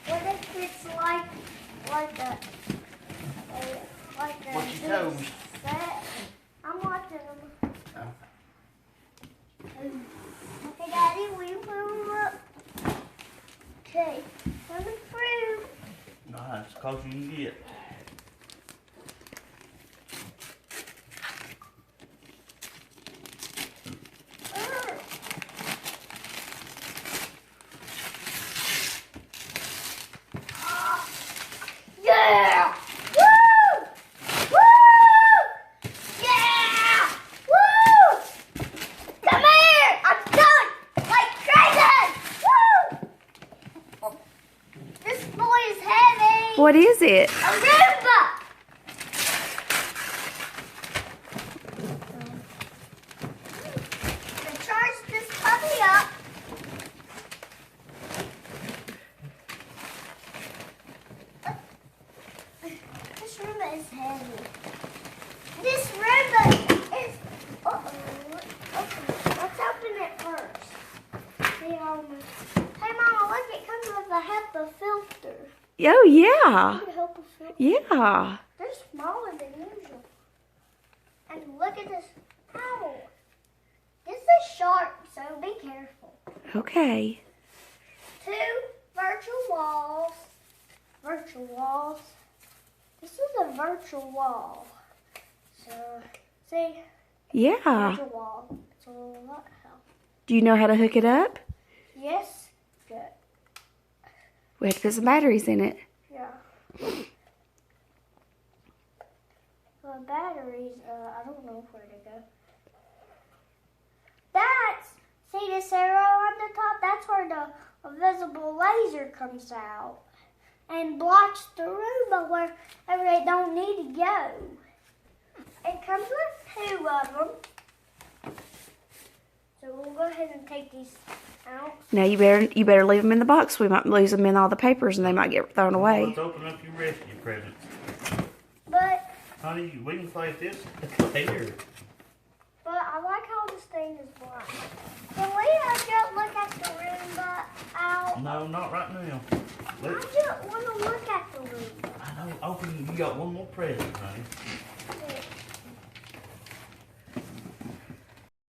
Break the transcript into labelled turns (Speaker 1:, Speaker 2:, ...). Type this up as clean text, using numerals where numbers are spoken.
Speaker 1: What if it's like a
Speaker 2: What you told me?
Speaker 1: set? I'm watching them.
Speaker 2: Oh.
Speaker 1: Okay, Daddy, we move up. Okay, let me through.
Speaker 2: Nah, it's close you can get.
Speaker 1: Yeah! Woo! Woo! Yeah! Woo! Come here! I'm done! Like crazy! Woo! This boy is heavy!
Speaker 3: What is it?
Speaker 1: A Roomba! To charge this puppy up. This Roomba is heavy. This Roomba is... Okay, let's open it first. See how much... Hey, Mama, look, it comes with a HEPA filter.
Speaker 3: Oh, yeah.
Speaker 1: Look at HEPA filter.
Speaker 3: Yeah.
Speaker 1: They're smaller than usual. And look at this. Ow. This is sharp, so be careful.
Speaker 3: Okay.
Speaker 1: 2 virtual walls. Virtual walls. This is a virtual wall. So, see?
Speaker 3: Yeah.
Speaker 1: Virtual wall. It's a lot help.
Speaker 3: Do you know how to hook it up?
Speaker 1: Yes? Good.
Speaker 3: We have to put some batteries in it.
Speaker 1: Yeah. The batteries, I don't know where to go. See this arrow on the top? That's where the visible laser comes out and blocks the Roomba wherever they don't need to go. It comes with 2 of them. So we'll go ahead and take these out.
Speaker 3: Now you better leave them in the box. We might lose them in all the papers and they might get thrown
Speaker 2: Well,
Speaker 3: away.
Speaker 2: let's open up your rescue presents.
Speaker 1: But
Speaker 2: Honey, we can place this here.
Speaker 1: I like how this thing is black. Can we just look at the Roomba out?
Speaker 2: No, not right now.
Speaker 1: I just want to look at the Roomba.
Speaker 2: I know, open, you got one more present, honey.
Speaker 1: Yeah.